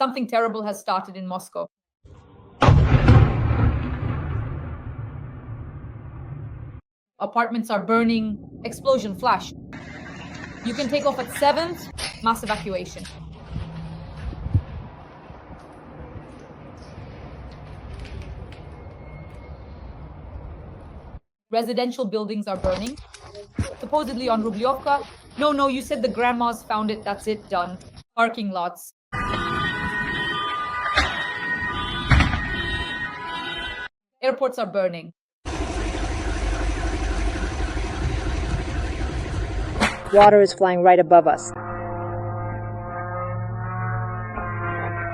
Something terrible has started in Moscow. Apartments are burning, explosion, flash. You can take off at 7th, mass evacuation. Residential buildings are burning, supposedly on Rublyovka. No, you said the grandmas found it, that's it, done. Parking lots. Airports are burning. Water is flying right above us.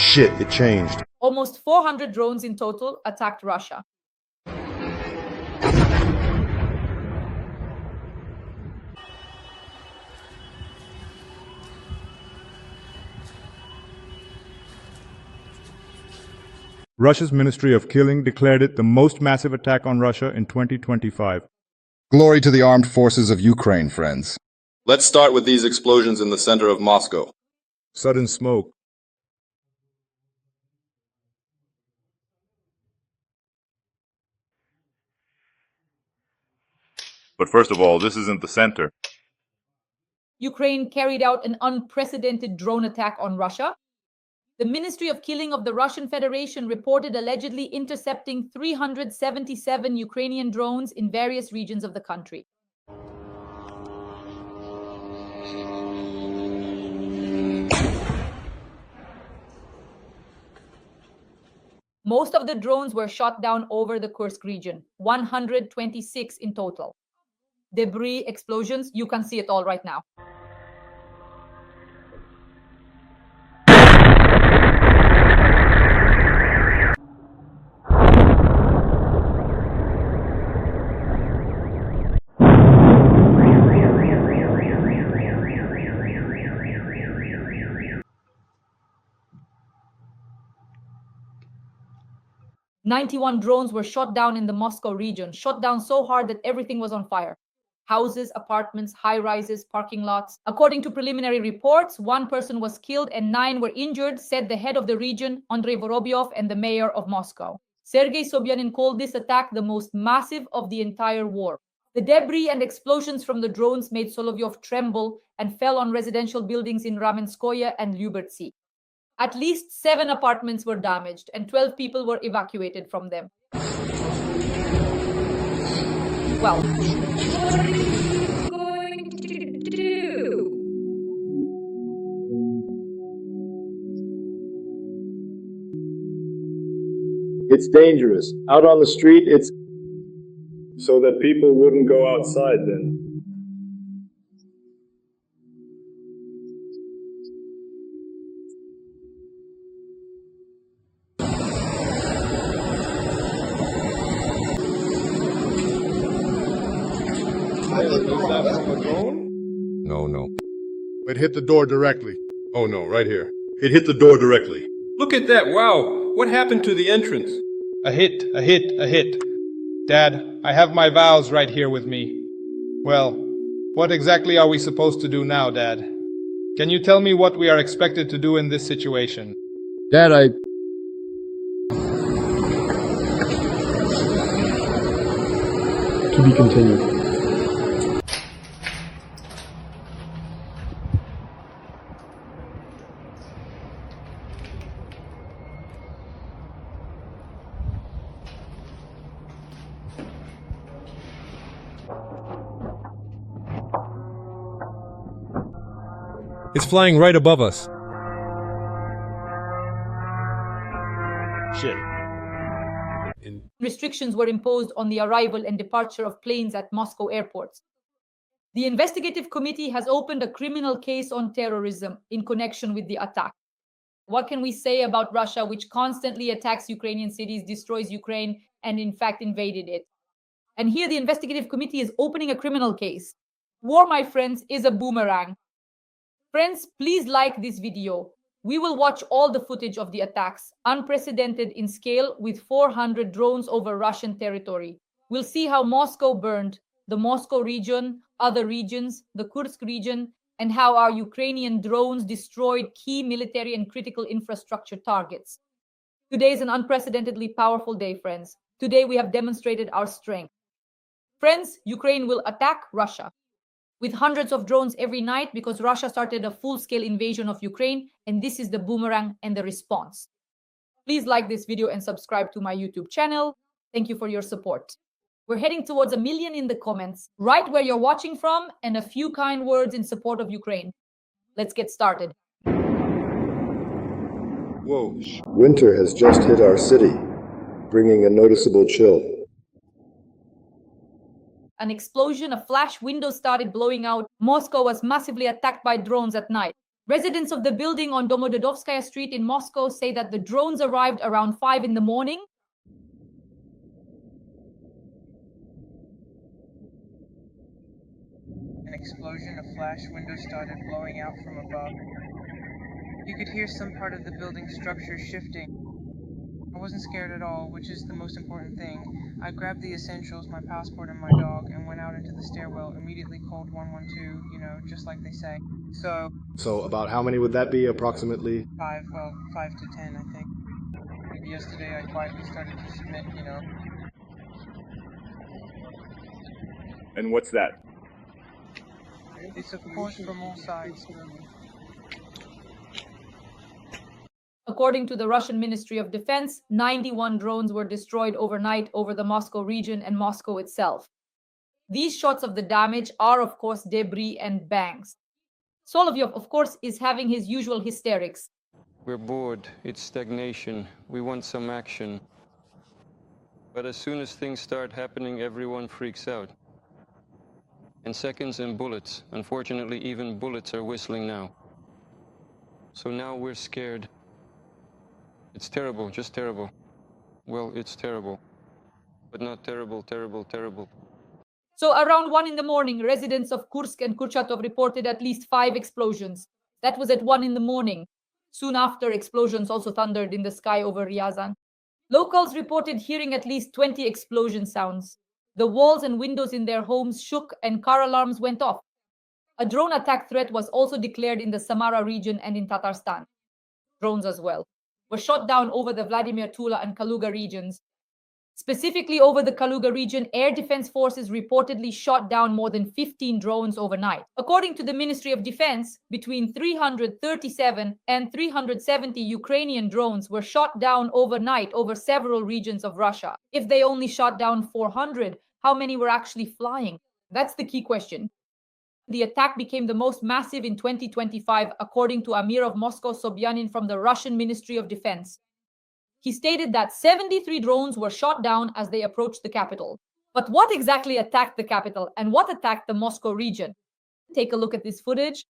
Shit, it changed. Almost 400 drones in total attacked Russia. Russia's Ministry of Killing declared it the most massive attack on Russia in 2025. Glory to the armed forces of Ukraine, friends. Let's start with these explosions in the center of Moscow. Sudden smoke. But first of all, this isn't the center. Ukraine carried out an unprecedented drone attack on Russia. The Ministry of Killing of the Russian Federation reported allegedly intercepting 377 Ukrainian drones in various regions of the country. Most of the drones were shot down over the Kursk region, 126 in total. Debris, explosions, you can see it all right now. "91 drones were shot down in the Moscow region, shot down so hard that everything was on fire. Houses, apartments, high-rises, parking lots. According to preliminary reports, 1 person was killed and 9 were injured, said the head of the region, Andrei Vorobyov, and the mayor of Moscow. Sergei Sobyanin called this attack the most massive of the entire war. The debris and explosions from the drones made Solovyov tremble and fell on residential buildings in Ramenskoye and Lyubertsy. At least 7 apartments were damaged and 12 people were evacuated from them." Well, what are you going to do? It's dangerous. Out on the street, it's so that people wouldn't go outside then. No. It hit the door directly. Oh no, right here. It hit the door directly. Look at that, wow! What happened to the entrance? A hit. Dad, I have my vows right here with me. Well, what exactly are we supposed to do now, Dad? Can you tell me what we are expected to do in this situation? Dad, To be continued. It's flying right above us. Shit. Restrictions were imposed on the arrival and departure of planes at Moscow airports. The investigative committee has opened a criminal case on terrorism in connection with the attack. What can we say about Russia, which constantly attacks Ukrainian cities, destroys Ukraine, and in fact invaded it? And here the investigative committee is opening a criminal case. War, my friends, is a boomerang. Friends, please like this video. We will watch all the footage of the attacks, unprecedented in scale, with 400 drones over Russian territory. We'll see how Moscow burned, the Moscow region, other regions, the Kursk region, and how our Ukrainian drones destroyed key military and critical infrastructure targets. Today is an unprecedentedly powerful day, friends. Today we have demonstrated our strength. Friends, Ukraine will attack Russia with hundreds of drones every night because Russia started a full-scale invasion of Ukraine, and this is the boomerang and the response. Please like this video and subscribe to my YouTube channel. Thank you for your support. We're heading towards 1 million in the comments, right where you're watching from, and a few kind words in support of Ukraine. Let's get started. Whoa. Winter has just hit our city, bringing a noticeable chill. An explosion, a flash, windows started blowing out. Moscow was massively attacked by drones at night. Residents of the building on Domodedovskaya Street in Moscow say that the drones arrived around 5 in the morning. An explosion, a flash, windows started blowing out from above. You could hear some part of the building structure shifting. I wasn't scared at all, which is the most important thing. I grabbed the essentials, my passport and my dog, and went out into the stairwell, immediately called 112, just like they say. So about how many would that be, approximately? 5 to 10, I think. Yesterday I quietly started to submit. And what's that? It's of course from all sides. According to the Russian Ministry of Defense, 91 drones were destroyed overnight over the Moscow region and Moscow itself. These shots of the damage are, of course, debris and bangs. Solovyov, of course, is having his usual hysterics. We're bored. It's stagnation. We want some action. But as soon as things start happening, everyone freaks out. And seconds and bullets. Unfortunately, even bullets are whistling now. So now we're scared. It's terrible, just terrible. Well, it's terrible. But not terrible, terrible, terrible. So around 1 in the morning, residents of Kursk and Kurchatov reported at least 5 explosions. That was at 1 in the morning. Soon after, explosions also thundered in the sky over Ryazan. Locals reported hearing at least 20 explosion sounds. The walls and windows in their homes shook and car alarms went off. A drone attack threat was also declared in the Samara region and in Tatarstan. Drones as well were shot down over the Vladimir Tula and Kaluga regions. Specifically over the Kaluga region, air defense forces reportedly shot down more than 15 drones overnight. According to the Ministry of Defense, between 337 and 370 Ukrainian drones were shot down overnight over several regions of Russia. If they only shot down 400, how many were actually flying? That's the key question. The attack became the most massive in 2025, according to Amir of Moscow Sobyanin from the Russian Ministry of Defense. He stated that 73 drones were shot down as they approached the capital. But what exactly attacked the capital and what attacked the Moscow region? Take a look at this footage.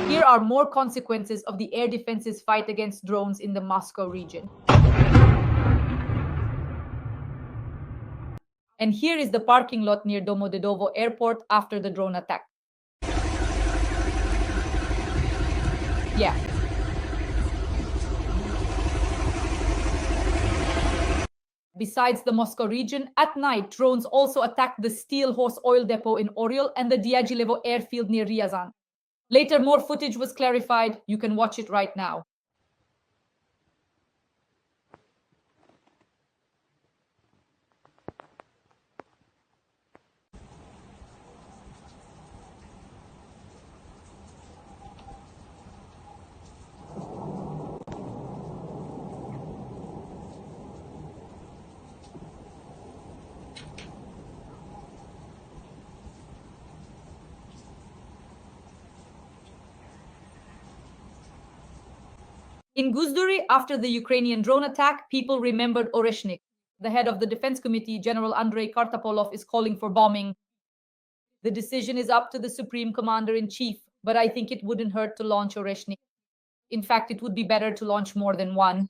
Here are more consequences of the air defense's fight against drones in the Moscow region. And here is the parking lot near Domodedovo airport after the drone attack. Yeah. Besides the Moscow region, at night, drones also attacked the Steel Horse oil depot in Oryol and the Diagilevo airfield near Ryazan. Later, more footage was clarified. You can watch it right now. In Guzduri, after the Ukrainian drone attack, people remembered Oreshnik. The head of the defense committee, General Andrei Kartapolov, is calling for bombing. The decision is up to the Supreme Commander-in-Chief, but I think it wouldn't hurt to launch Oreshnik. In fact, it would be better to launch more than one.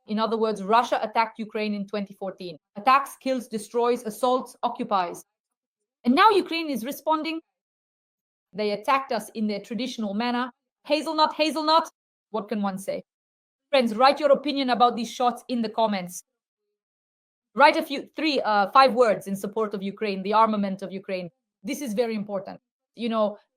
In other words, Russia attacked Ukraine in 2014. Attacks, kills, destroys, assaults, occupies. And now Ukraine is responding. They attacked us in their traditional manner. Hazelnut, hazelnut. What can one say? Friends, write your opinion about these shots in the comments. Write five words in support of Ukraine, the armament of Ukraine. This is very important.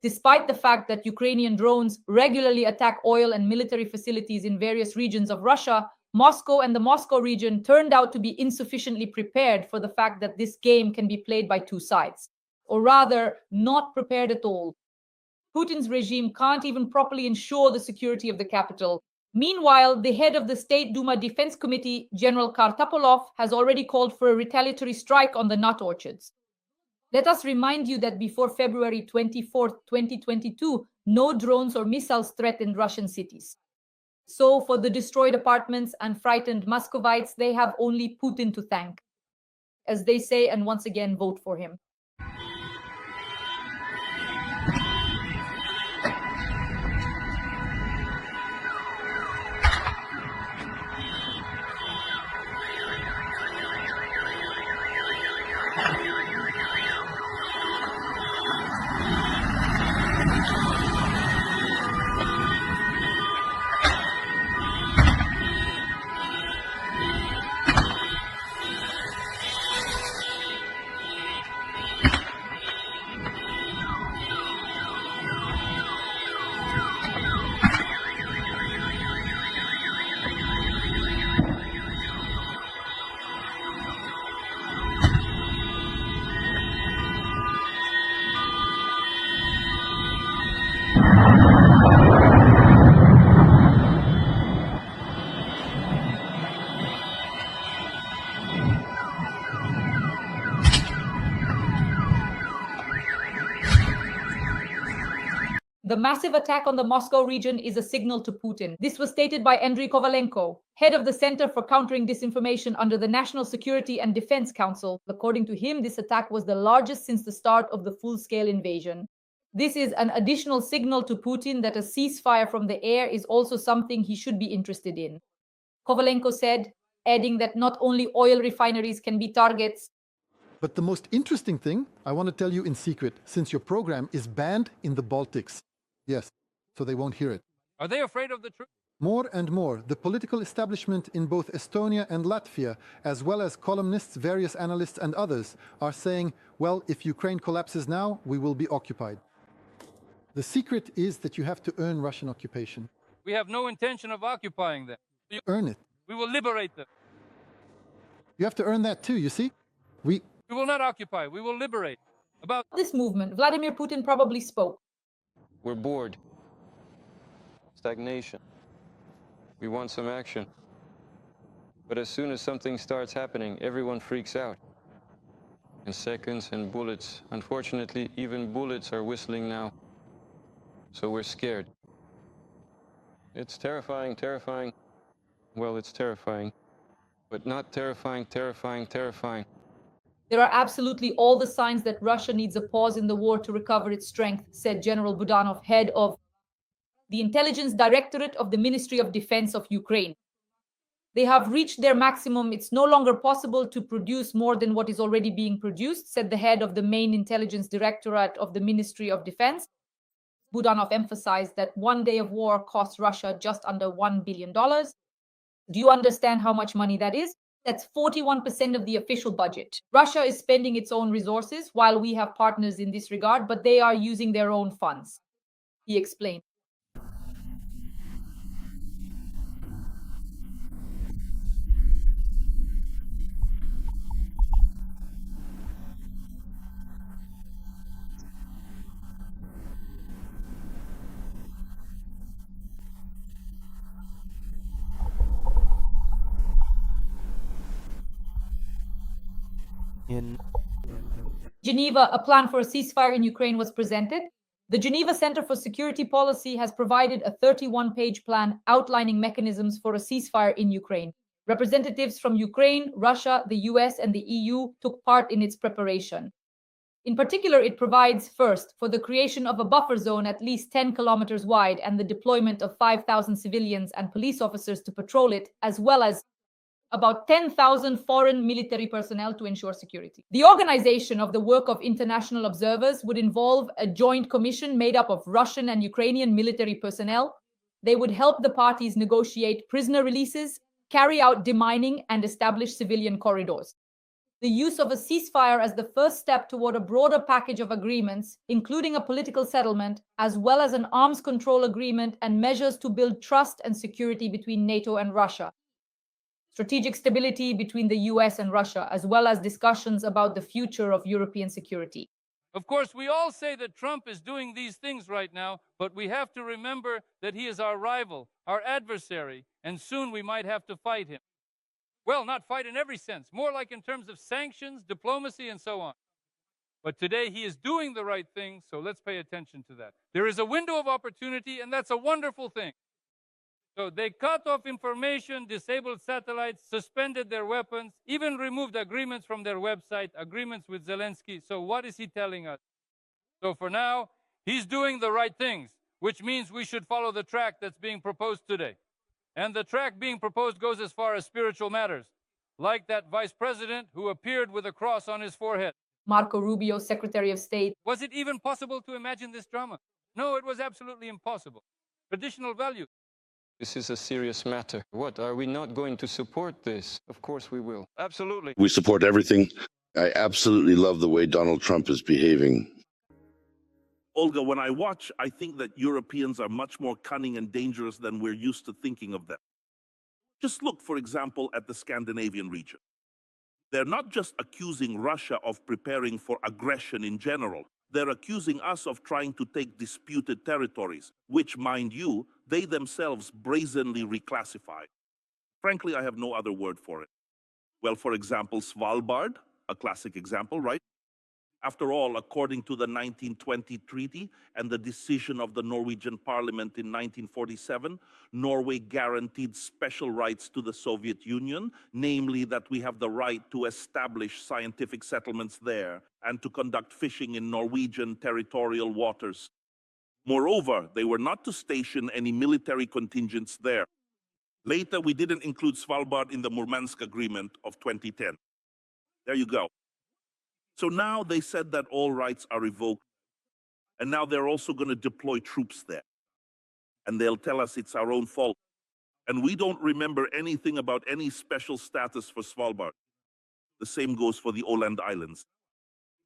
Despite the fact that Ukrainian drones regularly attack oil and military facilities in various regions of Russia, Moscow and the Moscow region turned out to be insufficiently prepared for the fact that this game can be played by two sides, or rather, not prepared at all. Putin's regime can't even properly ensure the security of the capital. Meanwhile, the head of the State Duma Defense Committee, General Kartapolov, has already called for a retaliatory strike on the nut orchards. Let us remind you that before February 24, 2022, no drones or missiles threatened Russian cities. So for the destroyed apartments and frightened Muscovites, they have only Putin to thank, as they say, and once again vote for him. The massive attack on the Moscow region is a signal to Putin. This was stated by Andriy Kovalenko, head of the Center for Countering Disinformation under the National Security and Defense Council. According to him, this attack was the largest since the start of the full-scale invasion. This is an additional signal to Putin that a ceasefire from the air is also something he should be interested in. Kovalenko said, adding that not only oil refineries can be targets. But the most interesting thing, I want to tell you in secret, since your program is banned in the Baltics. Yes, so they won't hear it. Are they afraid of the truth? More and more, the political establishment in both Estonia and Latvia, as well as columnists, various analysts and others, are saying, well, if Ukraine collapses now, we will be occupied. The secret is that you have to earn Russian occupation. We have no intention of occupying them. Earn it. We will liberate them. You have to earn that too, you see? We will not occupy, we will liberate. About this movement, Vladimir Putin probably spoke. We're bored. Stagnation. We want some action. But as soon as something starts happening, everyone freaks out. And seconds and bullets. Unfortunately, even bullets are whistling now. So we're scared. It's terrifying, terrifying. Well, it's terrifying. But not terrifying, terrifying, terrifying. There are absolutely all the signs that Russia needs a pause in the war to recover its strength, said General Budanov, head of the Intelligence Directorate of the Ministry of Defense of Ukraine. They have reached their maximum. It's no longer possible to produce more than what is already being produced, said the head of the main intelligence directorate of the Ministry of Defense. Budanov emphasized that one day of war cost Russia just under $1 billion. Do you understand how much money that is? That's 41% of the official budget. Russia is spending its own resources while we have partners in this regard, but they are using their own funds, he explained. In Geneva, a plan for a ceasefire in Ukraine was presented. The Geneva Center for Security Policy has provided a 31-page plan outlining mechanisms for a ceasefire in Ukraine. Representatives from Ukraine, Russia, the US, and the EU took part in its preparation. In particular, it provides, first, for the creation of a buffer zone at least 10 kilometers wide and the deployment of 5,000 civilians and police officers to patrol it, as well as about 10,000 foreign military personnel to ensure security. The organization of the work of international observers would involve a joint commission made up of Russian and Ukrainian military personnel. They would help the parties negotiate prisoner releases, carry out demining, and establish civilian corridors. The use of a ceasefire as the first step toward a broader package of agreements, including a political settlement, as well as an arms control agreement and measures to build trust and security between NATO and Russia. Strategic stability between the US and Russia, as well as discussions about the future of European security. Of course, we all say that Trump is doing these things right now, but we have to remember that he is our rival, our adversary, and soon we might have to fight him. Well, not fight in every sense, more like in terms of sanctions, diplomacy, and so on. But today he is doing the right thing, so let's pay attention to that. There is a window of opportunity, and that's a wonderful thing. So they cut off information, disabled satellites, suspended their weapons, even removed agreements from their website, agreements with Zelensky. So what is he telling us? So for now, he's doing the right things, which means we should follow the track that's being proposed today. And the track being proposed goes as far as spiritual matters, like that vice president who appeared with a cross on his forehead. Marco Rubio, Secretary of State. Was it even possible to imagine this drama? No, it was absolutely impossible. Traditional values. This is a serious matter. What, are we not going to support this? Of course we will. Absolutely. We support everything. I absolutely love the way Donald Trump is behaving. Olga, when I watch, I think that Europeans are much more cunning and dangerous than we're used to thinking of them. Just look, for example, at the Scandinavian region. They're not just accusing Russia of preparing for aggression in general. They're accusing us of trying to take disputed territories, which, mind you, they themselves brazenly reclassify. Frankly, I have no other word for it. Well, for example, Svalbard, a classic example, right? After all, according to the 1920 treaty and the decision of the Norwegian parliament in 1947, Norway guaranteed special rights to the Soviet Union, namely that we have the right to establish scientific settlements there and to conduct fishing in Norwegian territorial waters. Moreover, they were not to station any military contingents there. Later, we didn't include Svalbard in the Murmansk Agreement of 2010. There you go. So now they said that all rights are revoked, and now they're also going to deploy troops there. And they'll tell us it's our own fault. And we don't remember anything about any special status for Svalbard. The same goes for the Åland Islands.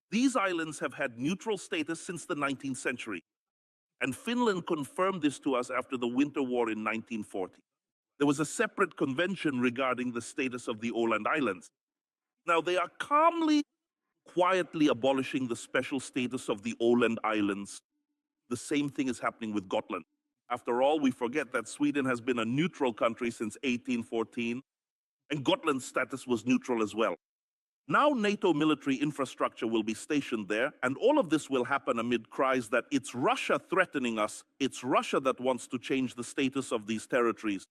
These islands have had neutral status since the 19th century. And Finland confirmed this to us after the Winter War in 1940. There was a separate convention regarding the status of the Åland Islands. Now they are quietly abolishing the special status of the Åland Islands. The same thing is happening with Gotland. After all, we forget that Sweden has been a neutral country since 1814, and Gotland's status was neutral as well. Now NATO military infrastructure will be stationed there, and all of this will happen amid cries that it's Russia threatening us, it's Russia that wants to change the status of these territories.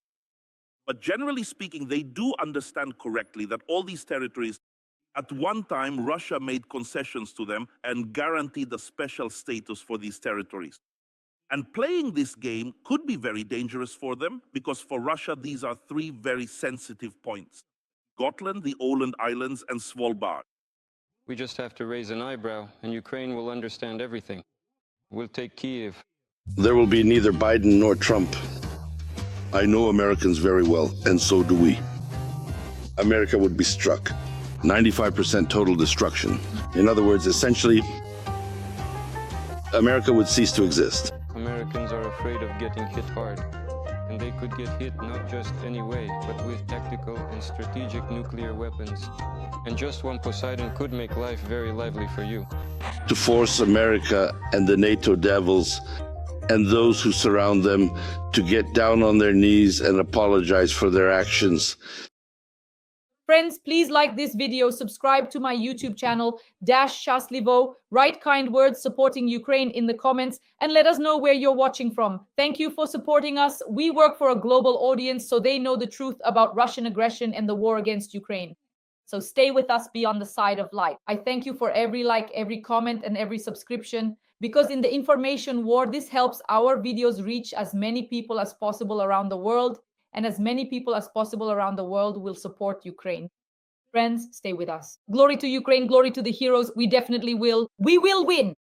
But generally speaking, they do understand correctly that all these territories, at one time, Russia made concessions to them and guaranteed a special status for these territories. And playing this game could be very dangerous for them, because for Russia, these are three very sensitive points: Gotland, the Åland Islands, and Svalbard. We just have to raise an eyebrow, and Ukraine will understand everything. We'll take Kyiv. There will be neither Biden nor Trump. I know Americans very well, and so do we. America would be struck. 95% total destruction. In other words, essentially, America would cease to exist. Americans are afraid of getting hit hard, and they could get hit not just any way, but with tactical and strategic nuclear weapons. And just one Poseidon could make life very lively for you. To force America and the NATO devils and those who surround them to get down on their knees and apologize for their actions. Friends, please like this video, subscribe to my YouTube channel, _Shaslivo, write kind words supporting Ukraine in the comments, and let us know where you're watching from. Thank you for supporting us. We work for a global audience, so they know the truth about Russian aggression and the war against Ukraine. So stay with us, be on the side of light. I thank you for every like, every comment, and every subscription, because in the information war, this helps our videos reach as many people as possible around the world, and as many people as possible around the world will support Ukraine. Friends, stay with us. Glory to Ukraine, glory to the heroes. We definitely will. We will win.